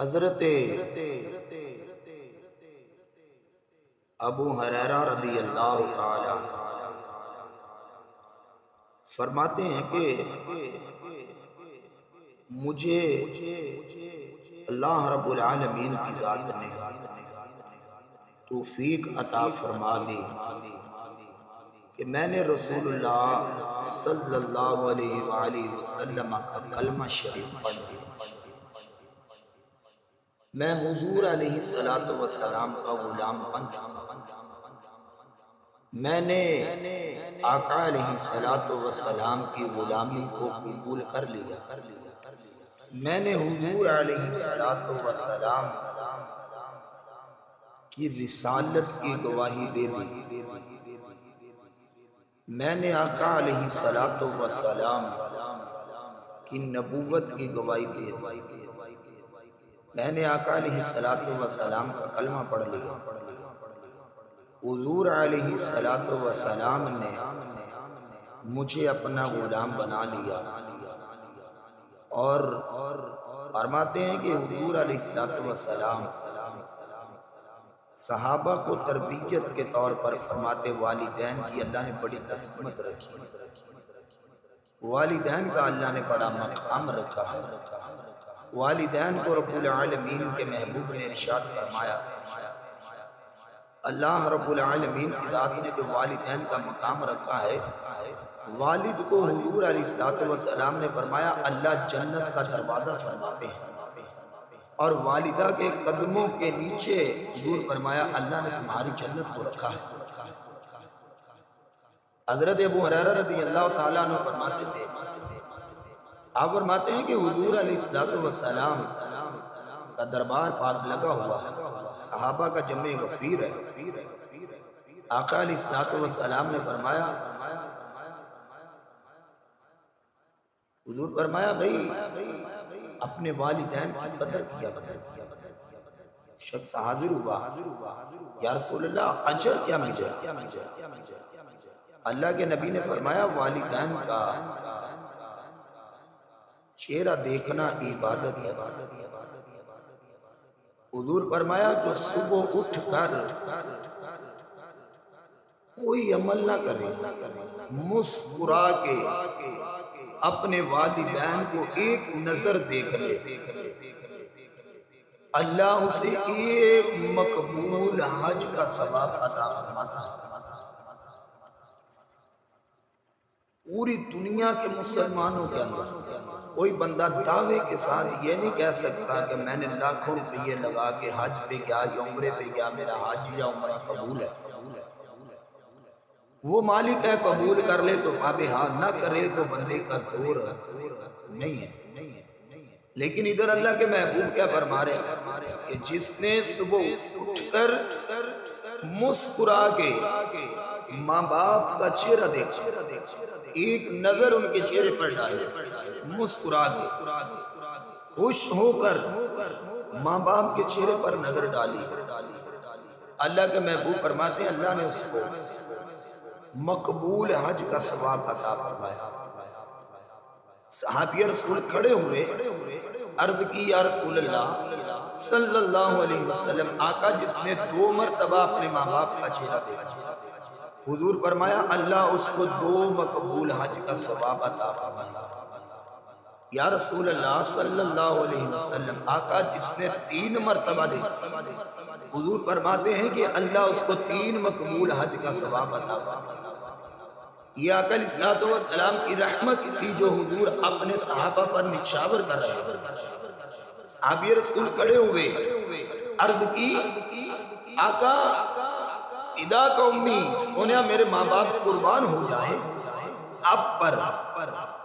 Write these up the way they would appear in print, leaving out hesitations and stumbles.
حضرت ابو ہریرہ رضی اللہ تعالی فرماتے ہیں کہ مجھے اللہ رب العالمین کی ذات نے توفیق عطا فرما دی کہ میں نے رسول اللہ صلی اللہ علیہ وآلہ وسلم کا کلمہ شریف پڑھ لیا۔ میں حضور علیہ السلام کا غلام بن چکا، میں نے آقا علیہ السلام کی غلامی کو قبول کر لیا، میں نے حضور علیہ السلام کی رسالت کی گواہی دے دی، میں نے آقا علیہ السلام کی نبوت کی گواہی دے دی، میں نے آقا علیہ السلام کا کلمہ پڑھ لیا۔ حضور علیہ السلام نے مجھے اپنا غلام بنا لیا، اور فرماتے ہیں کہ حضور علیہ السلام صحابہ کو تربیت کے طور پر فرماتے والدین کی اللہ نے بڑی عظمت رکھی، والدین کا اللہ نے بڑا مقام رکھا ہے۔ والدین کو رب العالمین کے محبوب نے ارشاد فرمایا، اللہ رب العالمین کی ذات نے جو والدین کا مقام رکھا ہے، والد کو حضور علیہ السلام نے فرمایا اللہ جنت کا دروازہ فرماتے ہیں، اور والدہ کے قدموں کے نیچے حضور فرمایا اللہ نے تمہاری جنت کو رکھا ہے۔ حضرت ابو ہریرہ رضی اللہ تعالیٰ عنہ فرماتے تھے، آپ فرماتے ہیں کہ حضور علیہ السلام کا دربار پاک لگا ہوا ہے، صحابہ کا جمع غفیر ہے۔ آقا علیہ السلام نے فرمایا، حضور فرمایا بھئی اپنے والدین کی قدر کیا۔ شخص حاضر ہوا، یا رسول اللہ اجر کیا مجھے؟ اللہ کے نبی نے فرمایا والدین کا چہرہ دیکھنا عبادت ہے۔ حضور فرمایا جو صبح اٹھ کر کوئی عمل نہ کرے، مسکرا کے اپنے والدین کو ایک نظر دیکھ لے، اللہ اسے ایک مقبول حج کا ثواب عطا فرماتا ہے۔ پوری دنیا کے مسلمانوں کے اندر کوئی بندہ دعوے کے ساتھ یہ نہیں کہہ سکتا کہ میں نے لاکھوں روپے لگا کے حج پہ گیا یا عمرے پہ گیا، میرا حج یا عمرہ قبول ہے۔ وہ مالک ہے، قبول کر لے تو پابے ہاں، نہ کرے تو بندے کا زور نہیں ہے۔ لیکن ادھر اللہ کے محبوب کیا فرما رہے ہیں کہ جس نے صبح اٹھ کر مسکرا کے ماں باپ کا چہرہ دیکھا، ایک نظر ان کے چہرے پر ڈالے، مسکرا کے خوش ہو کر ماں باپ کے چہرے پر نظر ڈالی، اللہ کے محبوب فرماتے ہیں اللہ نے اس کو مقبول حج کا ثواب عطا فرمایا۔ صحابی رسول کھڑے ہوئے، عرض کی یا رسول اللہ صلی اللہ علیہ وسلم، آقا جس نے 2 مرتبہ اپنے ماں باپ کا چہرہ دیکھا، حضور فرمایا اللہ اس کو 2 مقبول حج کا ثواب عطا فرمایا۔ یا رسول اللہ صلی اللہ علیہ وسلم، آقا جس نے 3 مرتبہ دیکھا، حضور فرماتے ہیں کہ اللہ اس کو 3 مقبول حج کا ثواب عطا فرمایا۔ یہ آقا علیہ السلام کی رحمت تھی جو حضور اپنے صحابہ پر نچھاور کر رہے ہیں۔ صحابی رسول کھڑے ہوئے، عرض کی آقا ادا کا امی سونیا میرے ماں باپ قربان ہو جائیں اب پر،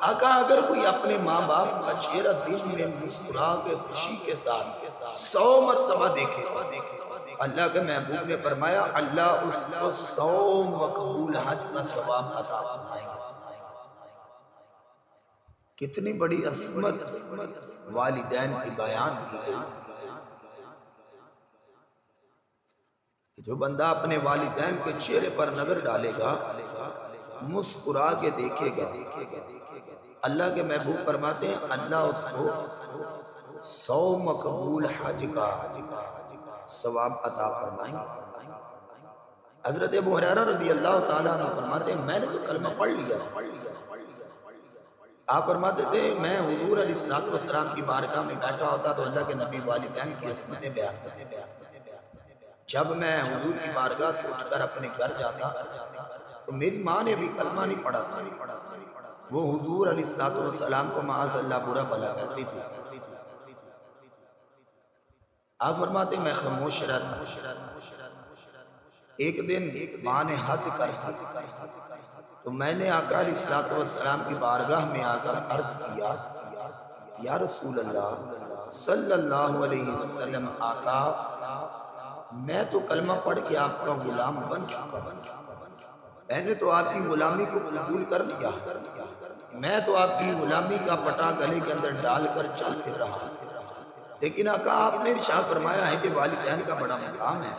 آقا اگر کوئی اپنے ماں باپ کا چہرہ دل میں مسکرا کے خوشی کے ساتھ 100 مرتبہ دیکھے گا، اللہ کے محبوب نے فرمایا اللہ اس کو 100 مقبول حج کا ثواب عطا فرمائے گا۔ کتنی بڑی عظمت والدین کی بیان کی گئی۔ جو بندہ اپنے والدین کے چہرے پر نظر ڈالے گا، مسکرا کے دیکھے گا، اللہ کے محبوب فرماتے ہیں اللہ اس کو 100 مقبول حج کا ثواب عطا فرمائیں۔ حضرت ابو ہریرہ رضی اللہ تعالیٰ عنہ فرماتے ہیں میں نے تو کلمہ پڑھ لیا، آپ فرماتے تھے میں حضور علیہ الصلوۃ والسلام کی بارگاہ میں بیٹھا ہوتا تو اللہ کے نبی والدین کی عصمتیں بیان کرتے، جب میں حضور کی بارگاہ سے اٹھ کر اپنے گھر جاتا تو میری ماں نے بھی کلمہ نہیں پڑھا تھا، وہ حضور علیہ الصلوۃ والسلام کو معاذ اللہ برا بھلا کہتی تھی۔ آپ فرماتے میں خاموش رہتا، ایک دن ماں نے حد کر دی تو میں نے آقا علیہ الصلوۃ والسلام کی بارگاہ میں آ کر عرض کیا یا رسول اللہ صلی اللہ علیہ وسلم، آقا میں تو کلمہ پڑھ کے آپ کا غلام بن چکا، میں نے تو آپ کی غلامی کو قبول کر لیا، میں تو آپ کی غلامی کا پٹا گلے کے اندر ڈال کر چل پھر رہا، لیکن آقا آپ نے ارشاد فرمایا ہے کہ والدین کا بڑا مقام ہے،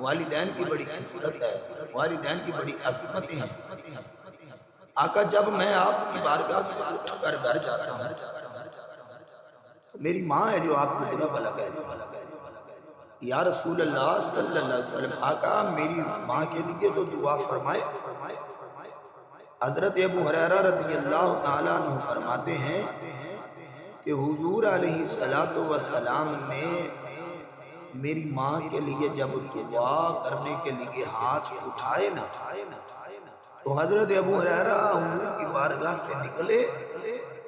والدین کی بڑی عزت ہے، والدین کی بڑی عظمتیں ہیں۔ آقا جب میں آپ کی بارگاہ سے اٹھ کر گھر جاتا ہوں تو میری ماں ہے جو آپ کو برا بھلا کہتی ہے، یا رسول اللہ صلی اللہ علیہ وسلم آقا میری ماں کے لیے تو دعا فرمائے۔ حضرت ابو ہریرہ رضی اللہ تعالیٰ عنہ فرماتے ہیں کہ حضور علیہ الصلوۃ والسلام نے میری ماں کے لیے جب دعا کرنے کے لیے ہاتھ اٹھائے نا تو حضرت ابو ہریرہ حضور کی بارگاہ سے نکلے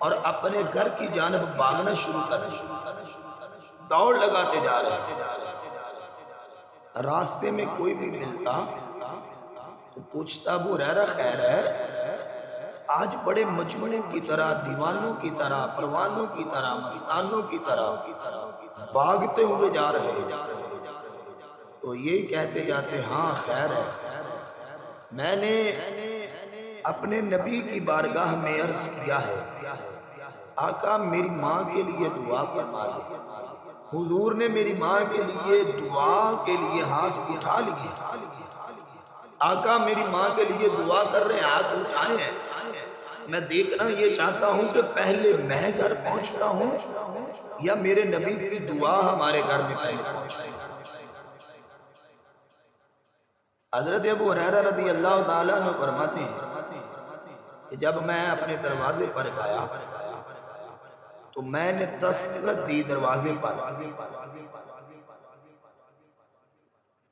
اور اپنے گھر کی جانب بھاگنا شروع کر دوڑ لگاتے جا رہے ہیں۔ راستے میں کوئی بھی ملتا تو پوچھتا ابو ہریرہ خیر ہے؟ آج بڑے مجنونوں کی طرح، دیوانوں کی طرح، پروانوں کی طرح، مستانوں کی طرح بھاگتے ہوئے جا رہے ہیں، تو یہی کہتے جاتے ہاں خیر ہے، میں نے اپنے نبی کی بارگاہ میں عرض کیا ہے آقا میری ماں کے لیے دعا فرما دے، حضور نے میری ماں کے لیے دعا کے لیے ہاتھ اٹھا لیے، آقا میری ماں کے لیے دعا کر رہے ہیں، ہاتھ اٹھائے ہیں، میں دیکھنا یہ چاہتا ہوں کہ پہلے میں گھر پہنچتا ہوں یا میرے نبی کی دعا ہمارے گھر میں پہلے پہنچے۔ حضرت ابو ہریرہ رضی اللہ تعالیٰ عنہ فرماتے ہیں کہ جب میں اپنے دروازے پر گیا تو میں نے دستک دی دروازے پر،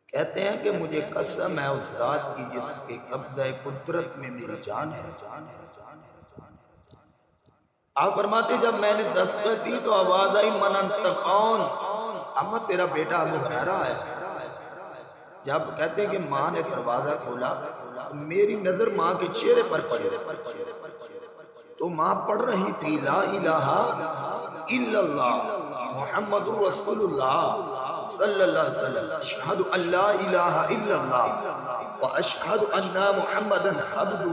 کہتے ہیں کہ مجھے قسم ہے اس ذات کی جس کے قبضہ قدرت میں میری جان ہے، آپ فرماتے جب میں نے دستک دی تو آواز آئی من انت کون؟ اما تیرا بیٹا ابو ہریرہ آیا۔ جب کہتے ہیں کہ ماں نے دروازہ کھولا میری نظر ماں کے چہرے پر پڑی تو ماں پڑھ رہی تھی لا الہ الا اللہ محمد رسول اللہ صلی اللہ علیہ وسلم، اشہد ان لا الہ الا اللہ واشہد ان محمدا عبدہ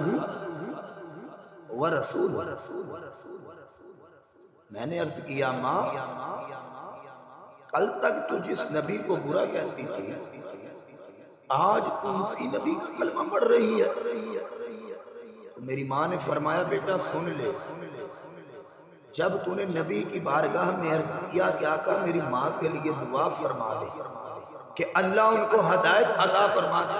ورسولہ۔ میں نے عرض کیا ماں کل تک تو جس نبی کو برا کہتی تھی آج تم اسی نبی کا کلمہ پڑھ رہی ہے؟ تو میری ماں نے فرمایا بیٹا سن لے، جب تو نے نبی کی بارگاہ میں عرض کیا کہ آقا میری ماں کے لیے دعا فرما دے کہ اللہ ان کو ہدایت عطا فرما دے،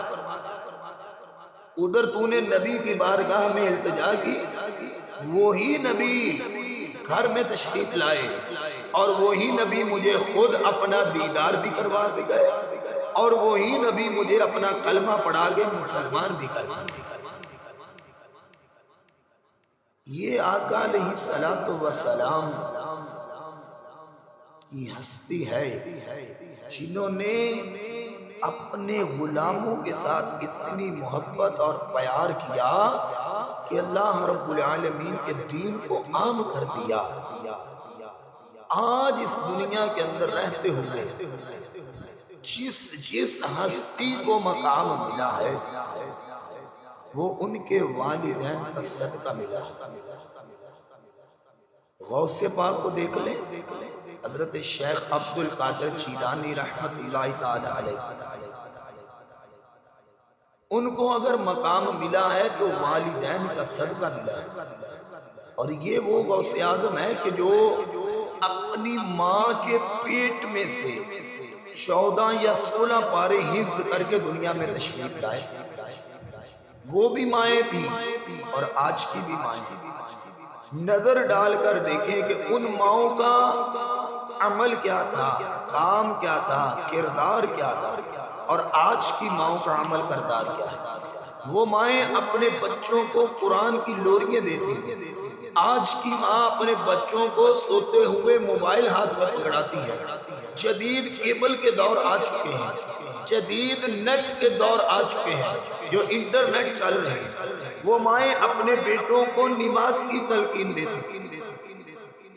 ادھر تو نے نبی کی بارگاہ میں التجا کی، وہی نبی گھر میں تشریف لائے اور وہی نبی مجھے خود اپنا دیدار بھی کروا بھی گئے اور وہی نبی مجھے اپنا کلمہ پڑھا کے مسلمان بھی کروا دی۔ یہ آقا علیہ الصلوۃ والسلام کی ہستی ہے جنہوں نے اپنے غلاموں کے ساتھ اتنی محبت اور پیار کیا کہ اللہ رب العالمین کے دین کو عام کر دیا۔ آج اس دنیا کے اندر رہتے ہوئے جس ہستی کو مقام ملا ہے وہ ان کے والدین کا صدقہ ملا ہے۔ غوث پاک کو دیکھ لیں، حضرت شیخ عبد القادر جیلانی رحمت اللہ تعالی علیہ، ان کو اگر مقام ملا ہے تو والدین کا صدقہ ملا ہے۔ اور یہ وہ غوث اعظم ہے کہ جو اپنی ماں کے پیٹ میں سے 14 یا 16 پارے حفظ کر کے دنیا میں تشریف لائے. وہ بھی مائیں تھی اور آج کی بھی مائیں. نظر ڈال کر دیکھیں کہ ان ماؤں کا عمل کیا تھا، کام کیا تھا، کردار کیا تھا، اور آج کی ماؤں کا عمل کردار کیا ہے. وہ مائیں اپنے بچوں کو قرآن کی لوریاں دیتی ہیں. آج کی ماں اپنے بچوں کو سوتے ہوئے موبائل ہاتھ میں پکڑاتی ہے. جدید کیبل کے دور آ چکے ہیں، جدید نیٹ کے دور آ چکے ہیں، جو انٹرنیٹ چل رہے ہیں. وہ مائیں اپنے بیٹوں کو نماز کی تلقین دیتی.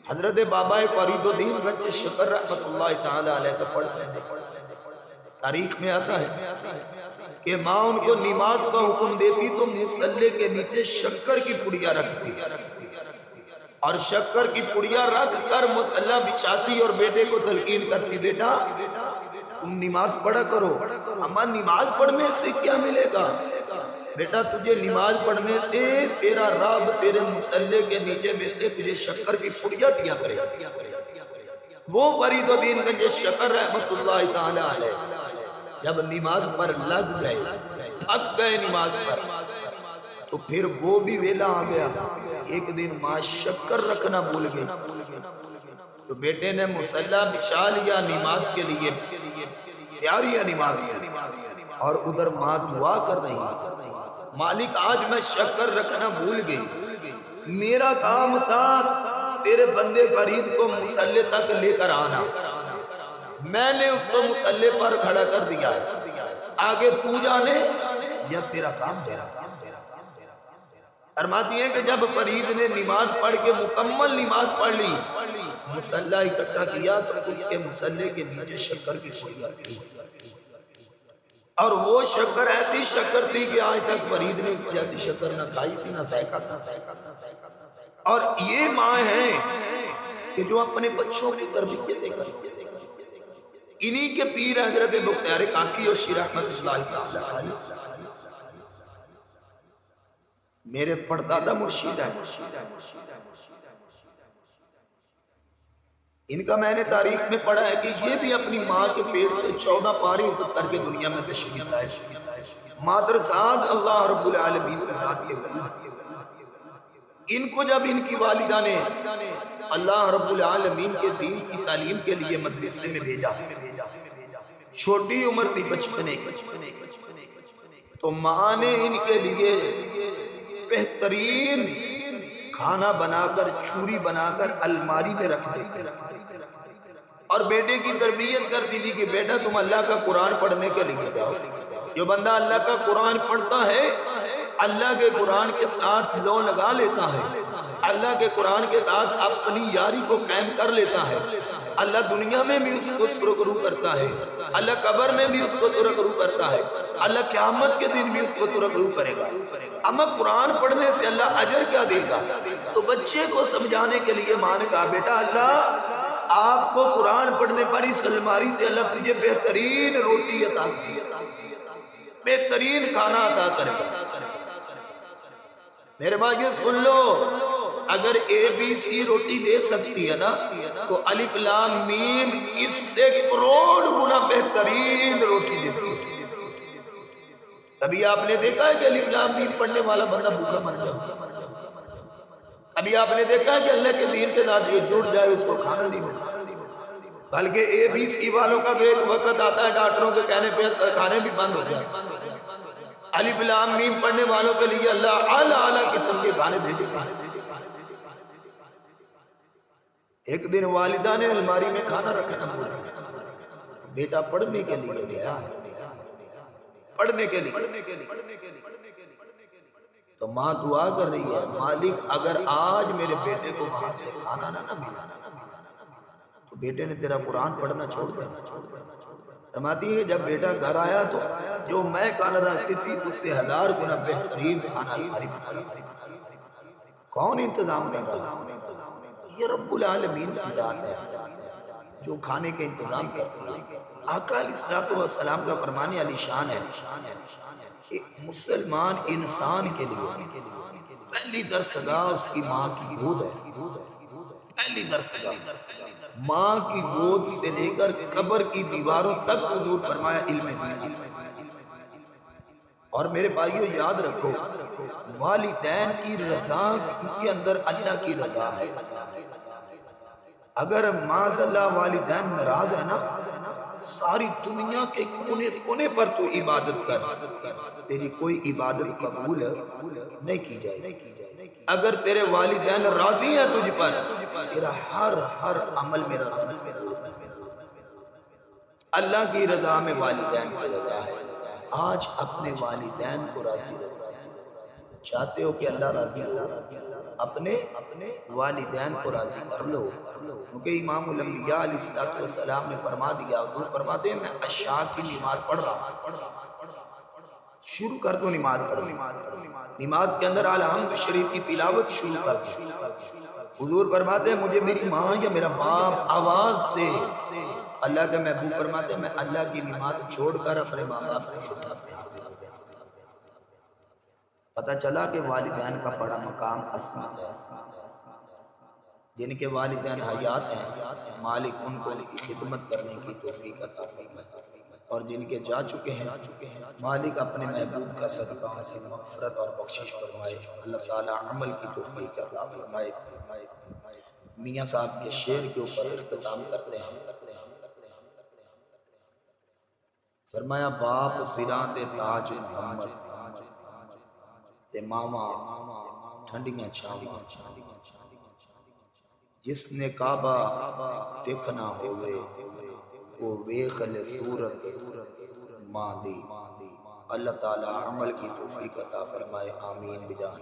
حضرت بابا فرید الدین گنج شکر رحمت اللہ تعالی علیہ کا پڑھتے ہیں. تاریخ میں آتا ہے کہ ماں ان کو نماز کا حکم دیتی تو مصلے کے نیچے شکر کی پڑیا رکھتی اور شکر کی پڑیا رکھ کر مصلہ بچھاتی اور بیٹے کو تلقین کرتی، بیٹا تم نماز پڑھا کرو. اما نماز پڑھنے سے کیا ملے گا؟ بیٹا تجھے نماز پڑھنے سے تیرا رب تیرے مصلے کے نیچے میں سے تجھے شکر کی پڑیا دیا کرے. وہ فرید الدین گنج شکر رحمت اللہ تعالی علیہ جب نماز پر لگ گئے، تھک گئے نماز پر، تو پھر وہ بھی ویلا آ گیا. ایک دن ماں شکر رکھنا بھول گئی تو بیٹے نے مصلی بچھا لیا نماز کے لیے، تیاریاں نماز کی، اور ادھر ماں دعا کر رہی، مالک آج میں شکر رکھنا بھول گئی، میرا کام تھا تیرے بندے فرید کو مصلی تک لے کر آنا، میں نے اس کو مصلی پر کھڑا کر دیا ہے، آگے تو جانے یا تیرا کام تیرا کام. فرماتی ہیں کہ جب فرید نے نماز پڑھ کے مکمل نماز پڑھ لی، مصلی اکٹھا کیا تو اس کے مصلی کے نیچے شکر کی پڑیا تھی، اور وہ شکر ایسی شکر تھی کہ آج تک فرید نے اس جیسی شکر نہ کھائی تھی نہ سیکا تھا. اور یہ ماں ہیں کہ جو اپنے بچوں کی تربیت دے کر، انہی کے پیر حضرت بختیار کاکی اور شیخ رحمت اللہ تعالی علیہ میرے پردادا مرشید ہیں. ان کا میں نے تاریخ میں پڑھا ہے کہ یہ بھی اپنی ماں کے پیٹ سے 14 پاری حفظ کر کے دنیا میں تشریف لائے. مادرزاد اللہ رب العالمین کے ذات کے ولی. ان کو جب ان کی والدہ نے اللہ رب العالمین کے دین کی تعلیم کے لیے مدرسے میں بھیجا، چھوٹی عمر تھی، بچپنے کی، تو ماں نے ان کے لیے بہترین کھانا بنا کر، چوری بنا کر الماری میں رکھ دیتے، اور بیٹے کی تربیت کرتی تھی کہ بیٹا تم اللہ کا قرآن پڑھنے کے لیے جاؤ. جو بندہ اللہ کا قرآن پڑھتا ہے اللہ کے قرآن کے ساتھ لو لگا لیتا ہے، اللہ کے قرآن کے ساتھ اپنی یاری کو قائم کر لیتا ہے، اللہ دنیا میں بھی اس کو سرخرو کرتا ہے، اللہ قبر میں بھی اس کو سرخرو کرتا ہے، اللہ قیامت کے دن بھی اس کو سرخرو کرے گا. اما قرآن پڑھنے سے اللہ اجر کیا دے گا؟ تو بچے کو سمجھانے کے لیے ماں نے کہا بیٹا اللہ آپ کو قرآن پڑھنے پر اس الماری سے اللہ تجھے بہترین روٹی عطا کرے گا، بہترین کھانا عطا کرے گا. میرے بھائیو سن لو، اگر اے بی سی روٹی دے سکتی ہے نا تو الف لام میم اس سے کروڑ گنا بہترین روٹی دیتی ہے. کبھی آپ نے دیکھا ہے کہ الف لام میم پڑھنے والا بندہ بھوکا مر جائے؟ کبھی آپ نے دیکھا ہے کہ اللہ کے دین کے ساتھ جو جڑ جائے اس کو کھانا نہیں ملتا؟ بلکہ اے بی سی والوں کا تو ایک وقت آتا ہے ڈاکٹروں کے کہنے پہ کھانے بھی بند ہو جائے. الف لام میم پڑھنے والوں کے لیے اللہ اعلیٰ اعلیٰ قسم کے کھانے بھیجتا ہے. ایک دن والدہ نے الماری میں کھانا رکھنا بھول گیا، بیٹا پڑھنے کے لیے گیا ہے، پڑھنے کے لیے، تو ماں دعا کر رہی ہے مالک اگر آج میرے بیٹے کو وہاں سے کھانا نہ ملا تو بیٹے نے تیرا قرآن پڑھنا چھوڑ دینا. فرماتی ہے جب بیٹا گھر آیا تو جو میں کھانا رکھتی تھی اس سے 1000 گنا بہترین کھانا الماری میں پڑا. کون انتظام کر رہا؟ یہ رب العالمین کی ذات ہے. جو کھانے کا انتظام کرتی ہے۔ آقا علیہ السلام کا فرمان علی شان ہے کہ مسلمان انسان کے لیے پہلی درسگاہ اس کی ماں کی گود ہے۔ پہلی درسگاہ ماں کی گود سے لے کر قبر کی دیواروں تک حضور فرمایا علم دین ہے۔ اور میرے بھائیو یاد رکھو، والدین کی رضا کے اندر اللہ کی رضا ہے۔ اگر معاذ اللہ والدین ناراض ہے نا، ساری دنیا کے کونے کونے پر تو عبادت کر، تیری کوئی عبادت قبول نہیں کی جائے۔ اگر تیرے والدین راضی ہیں تجھ پر، تیرا ہر عمل میرا اللہ کی رضا میں والدین کی رضا ہے۔ آج اپنے والدین کو راضی رکھو۔ چاہتے ہو کہ اللہ راضی ہو، اپنے والدین کو راضی کر لو، کیونکہ امام الانبیاء علیہ السلام نے فرما دیا، حضور فرماتے ہیں میں عشاء کی نماز پڑھ رہا ہوں، شروع کر دو نماز پڑھو، نماز کے اندر الحمد شریف کی تلاوت شروع کر دو۔ حضور فرماتے ہیں مجھے میری ماں یا میرا باپ آواز دے، اللہ کے محبوب فرماتے ہیں میں اللہ کی نماز چھوڑ کر اپنے ماں باپ کی خدمت میں حاضر ہو گیا۔ پتہ چلا کہ والدین کا بڑا مقام عصمت ہے۔ جن کے والدین حیات ہیں، مالک ان کو ان کی خدمت کرنے کی توفیق عطا فرمائے، اور جن کے جا چکے ہیں مالک اپنے محبوب کا صدقہ سے مغفرت اور بخشش فرمائے، اللہ تعالی عمل کی توفیق عطا فرمائے۔ میاں صاحب کے شعر کے اوپر اختتام کرتے ہیں۔ فرمایا باپ سراں تے تاج محمد تے ماما ٹھنڈیاں چھاواں، جس نے کعبہ دیکھنا ہوئے وہ ویخ لے صورت ماں دی۔ اللہ تعالی عمل کی توفیق عطا فرمائے، آمین بجاہ